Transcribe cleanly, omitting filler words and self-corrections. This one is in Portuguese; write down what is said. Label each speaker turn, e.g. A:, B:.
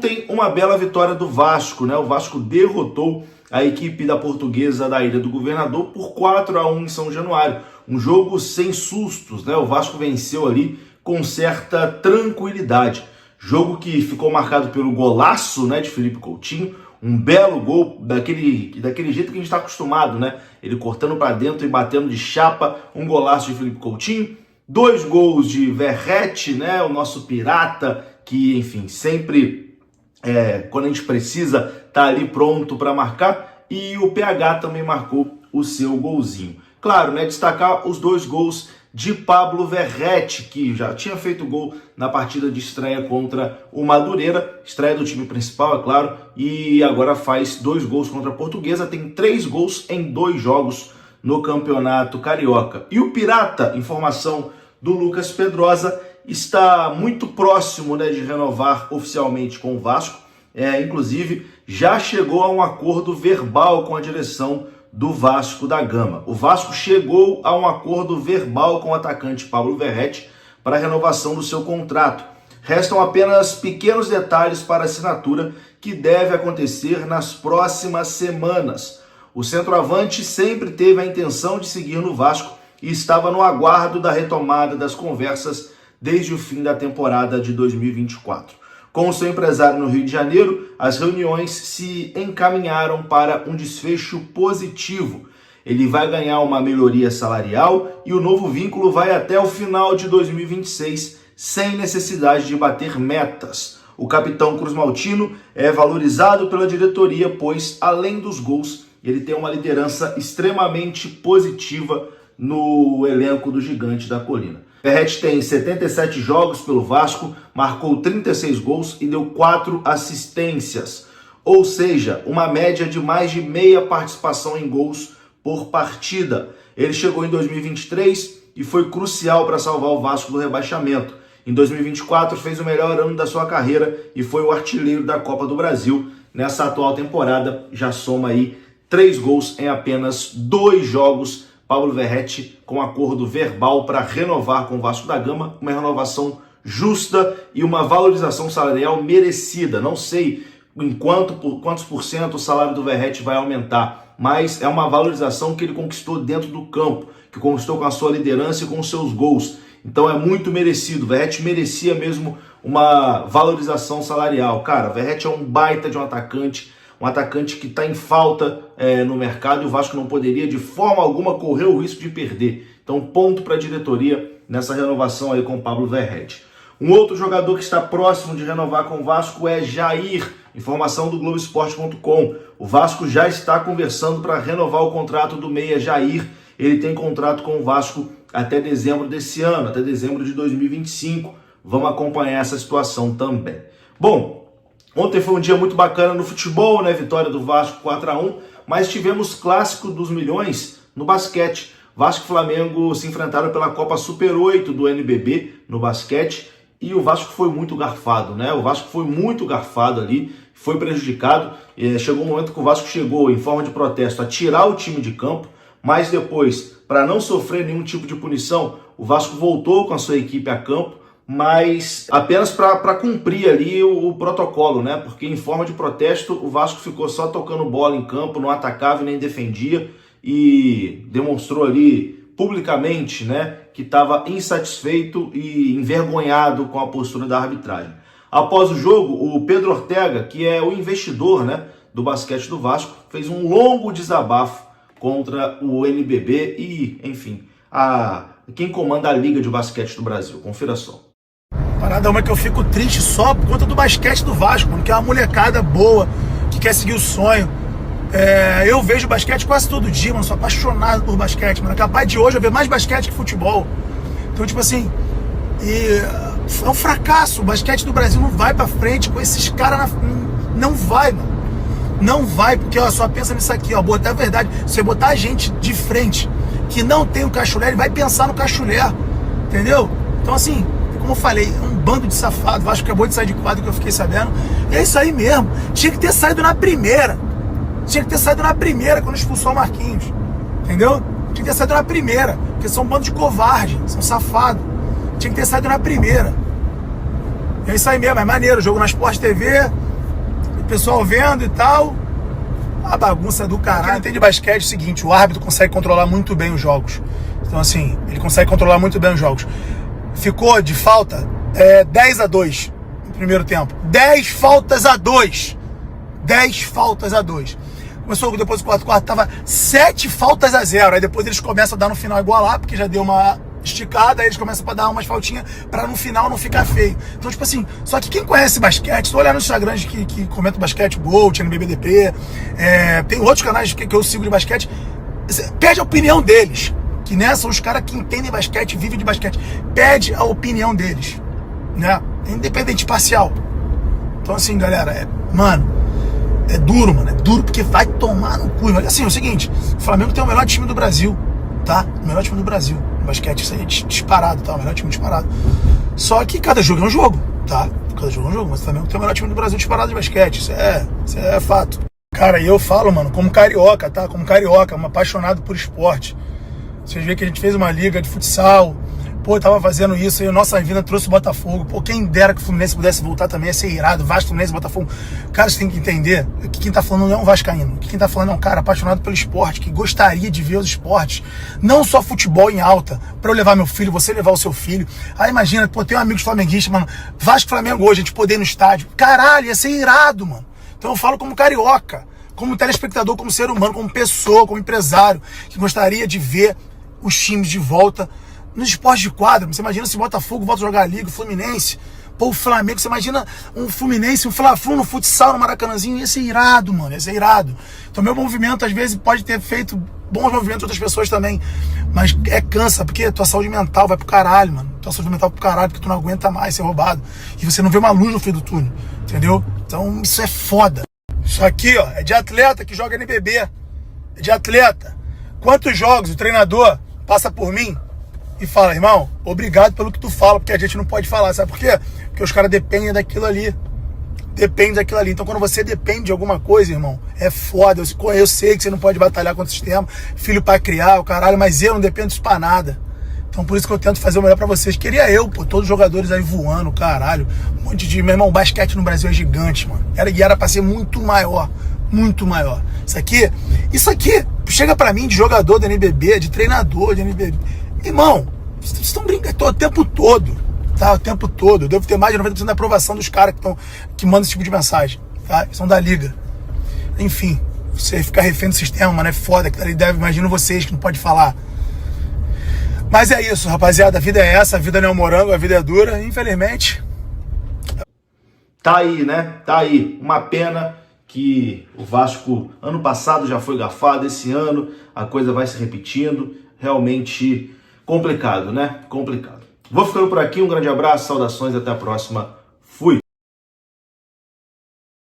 A: Tem uma bela vitória do Vasco, né? O Vasco derrotou a equipe da Portuguesa da Ilha do Governador por 4-1 em São Januário. Um jogo sem sustos, né? O Vasco venceu ali com certa tranquilidade. Jogo que ficou marcado pelo golaço, né, de Felipe Coutinho. Um belo gol daquele jeito que a gente está acostumado, né? Ele cortando para dentro e batendo de chapa. Um golaço de Felipe Coutinho. 2 gols de Verratti, né? O nosso pirata, que, enfim, sempre... quando a gente precisa, tá ali pronto para marcar, e o PH também marcou o seu golzinho. Claro, né, destacar os 2 gols de Pablo Verratti, que já tinha feito gol na partida de estreia contra o Madureira, estreia do time principal, é claro, e agora faz 2 gols contra a Portuguesa, tem 3 gols em 2 jogos no Campeonato Carioca. E o Pirata, informação do Lucas Pedrosa, está muito próximo, né, de renovar oficialmente com o Vasco. Inclusive, já chegou a um acordo verbal com a direção do Vasco da Gama. O Vasco chegou a um acordo verbal com o atacante Pablo Verratti para a renovação do seu contrato. Restam apenas pequenos detalhes para a assinatura, que deve acontecer nas próximas semanas. O centroavante sempre teve a intenção de seguir no Vasco e estava no aguardo da retomada das conversas desde o fim da temporada de 2024. Com o seu empresário no Rio de Janeiro, as reuniões se encaminharam para um desfecho positivo. Ele vai ganhar uma melhoria salarial e o novo vínculo vai até o final de 2026, sem necessidade de bater metas. O capitão Cruz Maltino é valorizado pela diretoria, pois, além dos gols, ele tem uma liderança extremamente positiva no elenco do Gigante da Colina. Verratti tem 77 jogos pelo Vasco, marcou 36 gols e deu 4 assistências, ou seja, uma média de mais de meia participação em gols por partida. Ele chegou em 2023 e foi crucial para salvar o Vasco do rebaixamento. Em 2024 fez o melhor ano da sua carreira e foi o artilheiro da Copa do Brasil. Nessa atual temporada já soma aí 3 gols em apenas 2 jogos. Pablo Verratti com acordo verbal para renovar com o Vasco da Gama, uma renovação justa e uma valorização salarial merecida. Não sei quantos por cento o salário do Verratti vai aumentar, mas é uma valorização que ele conquistou dentro do campo, que conquistou com a sua liderança e com os seus gols. Então é muito merecido. O Verratti merecia mesmo uma valorização salarial. Cara, o Verratti é um baita de um atacante que está em falta no mercado, e o Vasco não poderia de forma alguma correr o risco de perder. Então, ponto para a diretoria nessa renovação aí com o Pablo Verratti. Um outro jogador que está próximo de renovar com o Vasco é Jair, informação do Globoesporte.com. O Vasco já está conversando para renovar o contrato do meia Jair. Ele tem contrato com o Vasco até dezembro desse ano, até dezembro de 2025. Vamos acompanhar essa situação também. Bom, ontem foi um dia muito bacana no futebol, né? Vitória do Vasco 4-1, mas tivemos clássico dos milhões no basquete. Vasco e Flamengo se enfrentaram pela Copa Super 8 do NBB no basquete e o Vasco foi muito garfado, né? O Vasco foi muito garfado ali, foi prejudicado. Chegou um momento que o Vasco chegou em forma de protesto a tirar o time de campo, mas depois, para não sofrer nenhum tipo de punição, o Vasco voltou com a sua equipe a campo, mas apenas para cumprir ali o protocolo, né? Porque em forma de protesto o Vasco ficou só tocando bola em campo, não atacava e nem defendia, e demonstrou ali publicamente, né, que estava insatisfeito e envergonhado com a postura da arbitragem. Após o jogo, o Pedro Ortega, que é o investidor, né, do basquete do Vasco, fez um longo desabafo contra o NBB e, enfim, quem comanda a Liga de Basquete do Brasil. Confira só.
B: Parada uma que eu fico triste só por conta do basquete do Vasco, mano, que é uma molecada boa, que quer seguir o sonho. Eu vejo basquete quase todo dia, mano, sou apaixonado por basquete, mano. É capaz de hoje eu ver mais basquete que futebol. Então, tipo assim, é um fracasso. O basquete do Brasil não vai pra frente com esses caras. Não vai, mano. Não vai, porque ó, só pensa nisso aqui, ó. Botar a verdade. Se você botar a gente de frente que não tem o cachulé, ele vai pensar no cachulé. Entendeu? Então, assim, como eu falei, um bando de safado. O Vasco acabou de sair de quadro, que eu fiquei sabendo. E é isso aí mesmo. Tinha que ter saído na primeira. Tinha que ter saído na primeira quando expulsou o Marquinhos. Entendeu? Tinha que ter saído na primeira. Porque são um bando de covarde, são safados. Tinha que ter saído na primeira. É isso aí mesmo, é maneiro. Jogo na Sport TV, pessoal vendo e tal. A bagunça do caralho. Quem não entende basquete é o seguinte, o árbitro consegue controlar muito bem os jogos. Então assim, ele consegue controlar muito bem os jogos. Ficou de falta 10-2 no primeiro tempo. 10 faltas a 2. 10 faltas a 2. Começou depois do quarto quarto, tava 7 faltas a 0. Aí depois eles começam a dar no final igualar, porque já deu uma esticada, aí eles começam a dar umas faltinhas pra no final não ficar feio. Então, tipo assim, só que quem conhece basquete, tô olhando no Instagram que comenta basquete, Gold, NBBDP, tem outros canais que eu sigo de basquete, pede a opinião deles, que né, são os caras que entendem basquete, vivem de basquete, pede a opinião deles, né, independente parcial. Então assim, galera, mano, é duro, mano, é duro porque vai tomar no cu. Mas assim, é o seguinte, o Flamengo tem o melhor time do Brasil, tá? O melhor time do Brasil. Basquete, isso aí é disparado, tá? O melhor time disparado. Só que cada jogo é um jogo, tá? Cada jogo é um jogo, mas o Flamengo tem o melhor time do Brasil disparado de basquete. Isso é fato. Cara, e eu falo, mano, como carioca, tá? Como carioca, um apaixonado por esporte. Vocês veem que a gente fez uma liga de futsal. Pô, tava fazendo isso aí, nossa vida trouxe o Botafogo. Pô, quem dera que o Fluminense pudesse voltar também, ia ser irado. Vasco, Fluminense, Botafogo. Cara, você tem que entender que quem tá falando não é um vascaíno. Que quem tá falando é um cara apaixonado pelo esporte, que gostaria de ver os esportes. Não só futebol em alta, pra eu levar meu filho, você levar o seu filho. Aí imagina, pô, tem um amigo flamenguista, mano. Vasco, Flamengo hoje, a gente poder ir no estádio. Caralho, ia ser irado, mano. Então eu falo como carioca, como telespectador, como ser humano, como pessoa, como empresário, que gostaria de ver os times de volta nos esportes de quadra. Você imagina se o Botafogo volta a jogar a Liga, o Fluminense, pô, o Flamengo, você imagina um Fluminense, um Fla-Flu no futsal, no Maracanãzinho, ia ser irado, mano, ia ser irado. Então meu movimento, às vezes, pode ter feito bons movimentos de outras pessoas também, mas cansa, porque tua saúde mental vai pro caralho, mano. Tua saúde mental pro caralho, porque tu não aguenta mais ser roubado. E você não vê uma luz no fim do túnel, entendeu? Então isso é foda. Isso aqui, ó, é de atleta que joga NBB. É de atleta. Quantos jogos o treinador passa por mim e fala, irmão, obrigado pelo que tu fala, porque a gente não pode falar, sabe por quê? Porque os caras dependem daquilo ali. Depende daquilo ali. Então quando você depende de alguma coisa, irmão, é foda. Eu sei que você não pode batalhar contra o sistema, filho pra criar, o caralho, mas eu não dependo disso pra nada. Então por isso que eu tento fazer o melhor pra vocês. Queria eu, pô, todos os jogadores aí voando, caralho. Um monte de... Meu irmão, o basquete no Brasil é gigante, mano. Era pra ser muito maior. Muito maior. Isso aqui chega pra mim de jogador da NBB, de treinador de NBB. Irmão, vocês estão brincando o tempo todo, tá? O tempo todo. Eu devo ter mais de 90% da aprovação dos caras que mandam esse tipo de mensagem, tá? São da liga. Enfim, você ficar refém do sistema, mano, é foda. Que imagino vocês que não pode falar. Mas é isso, rapaziada. A vida é essa, a vida não é um morango, a vida é dura, infelizmente.
A: Tá aí, né? Tá aí. Uma pena que o Vasco, ano passado já foi garfado, esse ano a coisa vai se repetindo. Realmente complicado, né? Complicado. Vou ficando por aqui, um grande abraço, saudações, até a próxima.